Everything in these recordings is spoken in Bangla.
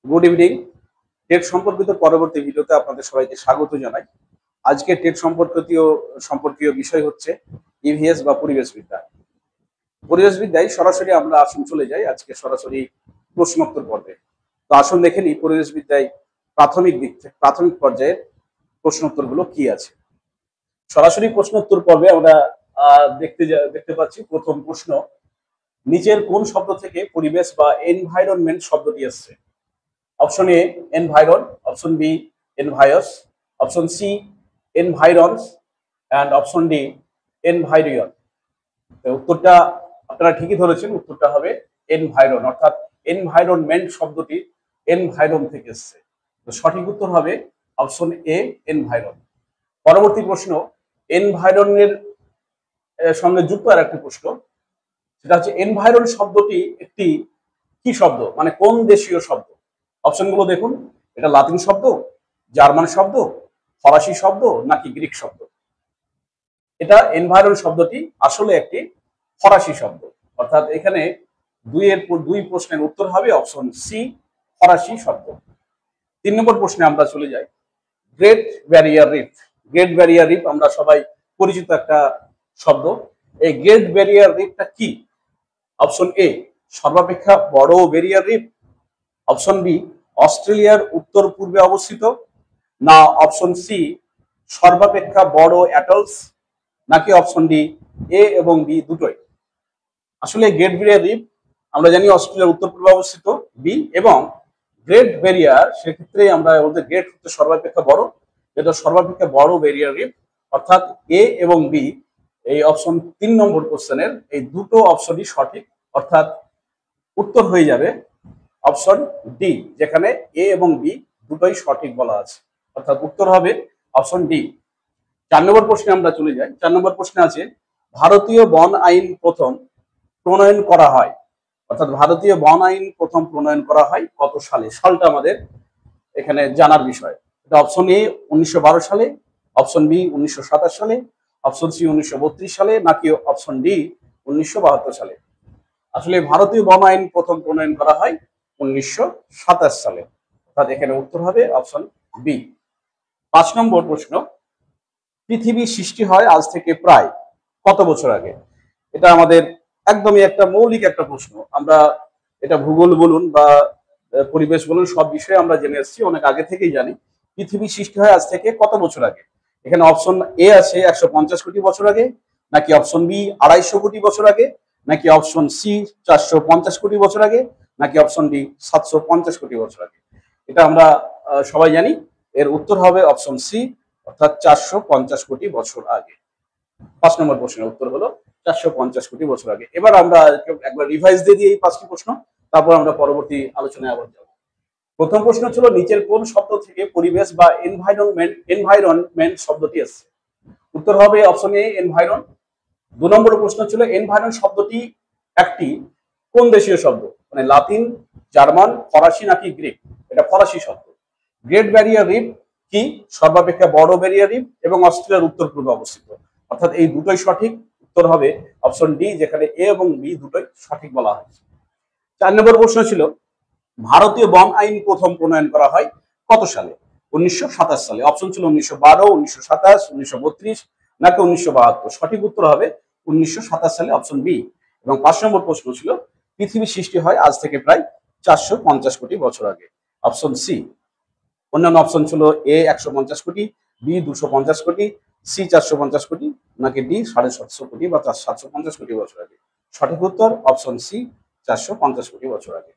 Good evening. টেট সম্পর্কিত পরবর্তী ভিডিওতে আপনাদের সবাইকে স্বাগত জানাই। আজকে টেট সম্পর্কীয় বিষয় হচ্ছে ইভিএস বা পরিবেশবিদ্যা। পরিবেশবিদ্যায় সরাসরি আমরা আসুন চলে যাই আজকে সরাসরি প্রশ্নোত্তর পর্বে। তো আসুন দেখে নিই পরিবেশবিদ্যায় প্রাথমিক পর্যায়ের প্রশ্নোত্তরগুলো কি আছে। সরাসরি প্রশ্নোত্তর পর্বে আমরা দেখতে পাচ্ছি প্রথম প্রশ্ন, নিচের কোন শব্দ থেকে পরিবেশ বা এনভায়রনমেন্ট শব্দটি এসছে? Option A environ, option B envois, option C environs and option D এনভাইরিয়ন। উত্তরটা আপনারা ঠিকই ধরেছেন, উত্তরটা হবে এনভায়রন, অর্থাৎ এনভায়রনমেন্ট শব্দটি এনভায়রন থেকে এসছে। তো সঠিক উত্তর হবে অপশন এ এনভায়রন। পরবর্তী প্রশ্ন, এনভায়রনের সঙ্গে যুক্ত আর একটি প্রশ্ন, সেটা হচ্ছে এনভায়রন শব্দটি একটি কি শব্দ, মানে কোন দেশীয় শব্দ? অপশনগুলো দেখুন, এটা লাতিন শব্দ, জার্মান শব্দ, ফরাসি শব্দ নাকি গ্রিক শব্দ? এটা এনভায়রন শব্দটি আসলে একটি ফরাসি শব্দ, অর্থাৎ এখানে দুই প্রশ্নের উত্তর হবে অপশন সি ফরাসি শব্দ। 3 নম্বর প্রশ্নে আমরা চলে যাই, great barrier reef. Great barrier reef আমরা সবাই পরিচিত একটা শব্দ। এই গ্রেট ব্যারিয়ার রিফটা কি? অপশন এ সর্বাপেক্ষা বড় ব্যারিয়ার রিফ, অপশন বি অস্ট্রেলিয়ার উত্তর পূর্বে অবস্থিত, না অপশন সি সর্বাপেক্ষা বড় অ্যাটলস, নাকি অপশন ডি এ এবং বি দুটোই? আসলে গ্রেট ব্যারিয়ার রিফ আমরা জানি অস্ট্রেলিয়ার উত্তর পূর্বে অবস্থিত, বি, এবং গ্রেট ব্যারিয়ার সেক্ষেত্রে আমরা বলতে গ্রেট হচ্ছে সর্বাপেক্ষা বড়, এটা সর্বাপেক্ষা বড় ব্যারিয়ার রিফ, অর্থাৎ এ এবং বি এই অপশন 3 নম্বর কোশ্চেনের এই দুটো অপশনই সঠিক, অর্থাৎ উত্তর হয়ে যাবে অপশন ডি, যেখানে এ এবং বি দুটোই সঠিক বলা আছে, অর্থাৎ উত্তর হবে অপশন ডি। 4 নম্বর প্রশ্নে আমরা চলে যাই। 4 নম্বর প্রশ্নে আছে, ভারতীয় বন আইন প্রথম প্রণয়ন করা হয়, অর্থাৎ ভারতীয় বন আইন প্রথম প্রণয়ন করা হয় কত সালে? সালটা আমাদের এখানে জানার বিষয়। এটা অপশন এ 1912 সালে, অপশন বি 1927 সালে, অপশন সি 1932 সালে, নাকি অপশন ডি 1972 সালে? আসলে ভারতীয় বন আইন প্রথম প্রণয়ন করা হয় 1927 সালে, অর্থাৎ এখানে উত্তর হবে অপশন বি। 5 নম্বর প্রশ্ন, পৃথিবী সৃষ্টি হয় আজ থেকে প্রায় কত বছর আগে? এটা আমাদের একদমই একটা মৌলিক একটা প্রশ্ন। আমরা এটা ভূগোল বলুন বা পরিবেশ বলুন, সব বিষয়ে আমরা জেনে এসেছি, অনেক আগে থেকেই জানি। পৃথিবী সৃষ্টি হয় আজ থেকে কত বছর আগে? এখানে অপশন এ আছে 150 কোটি বছর আগে, নাকি অপশন বি 250 কোটি বছর আগে, নাকি অপশন সি 450 কোটি বছর আগে, নাকি অপশন ডি 750 কোটি বছর আগে? এটা আমরা সবাই জানি, এর উত্তর হবে অপশন সি, অর্থাৎ 450 কোটি বছর আগে। 5 নম্বর প্রশ্নের উত্তর হলো 450 কোটি বছর আগে। এবার আমরা একবার রিভাইজ দিয়ে দিই এই 5টি প্রশ্ন, তারপর আমরা পরবর্তী আলোচনায় আবার যাব। প্রথম প্রশ্ন ছিল, নিচের কোন শব্দ থেকে পরিবেশ বা এনভায়রনমেন্ট শব্দটি এসেছে? উত্তর হবে অপশন এ এনভায়রন। 2 নম্বর প্রশ্ন ছিল, এনভায়রন শব্দটি একটি কোন দেশীয় শব্দ, মানে লাতিন, জার্মান, ফরাসি নাকি গ্রিক? এটা ফরাসি শব্দ। গ্রেট ব্যারিয়ার রিফ কি? সর্বাপেক্ষা বড় ব্যারিয়ার রিফ এবং অস্ট্রেলিয়ার উত্তর পূর্বে অবস্থিত, অর্থাৎ এই দুটোই সঠিক। উত্তর হবে অপশন ডি, যেখানে এ এবং বি দুটোই সঠিক বলা হয়েছে। 4 নম্বর প্রশ্ন ছিল, ভারতীয় বন আইন প্রথম প্রণয়ন করা হয় কত সালে? 1927 সালে। অপশন ছিল 1912, 1927, 1932 নাকি 1972? সঠিক উত্তর হবে 1927 সালে, অপশন বি। এবং 5 নম্বর প্রশ্ন ছিল, পৃথিবী সৃষ্টি হয় আজ থেকে প্রায় 450 কোটি বছর আগে। Option C. অন্যান্য অপশন ছিল এ 150 কোটি, বি 250 কোটি, সি 450 কোটি, নাকি ডি 750 কোটি বা 750 কোটি বছর আগে? সঠিক উত্তর অপশন সি, 450 কোটি বছর আগে।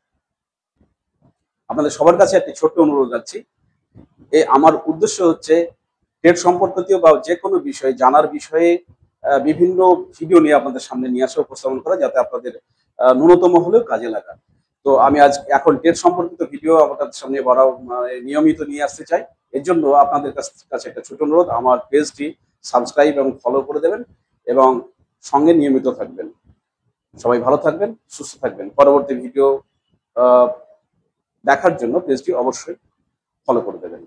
আপনাদের সবার কাছে একটি ছোট্ট অনুরোধ রাখছি, আমার উদ্দেশ্য হচ্ছে টেট সম্পর্কিত বা যে কোনো বিষয় জানার বিষয়ে বিভিন্ন ভিডিও নিয়ে আপনাদের সামনে নিয়ে আসা, উপস্থাপন করা, যাতে আপনাদের ন্যূনতম হলেও কাজে লাগা। তো আমি এখন টেট সম্পর্কিত ভিডিও আপনাদের সামনে নিয়মিত নিয়ে আসতে চাই। এর জন্য আপনাদের কাছে একটা ছোট অনুরোধ, আমার পেজটি সাবস্ক্রাইব এবং ফলো করে দেবেন এবং সঙ্গে নিয়মিত থাকবেন। সবাই ভালো থাকবেন, সুস্থ থাকবেন। পরবর্তী ভিডিও দেখার জন্য পেজটি অবশ্যই ফলো করে দেবেন।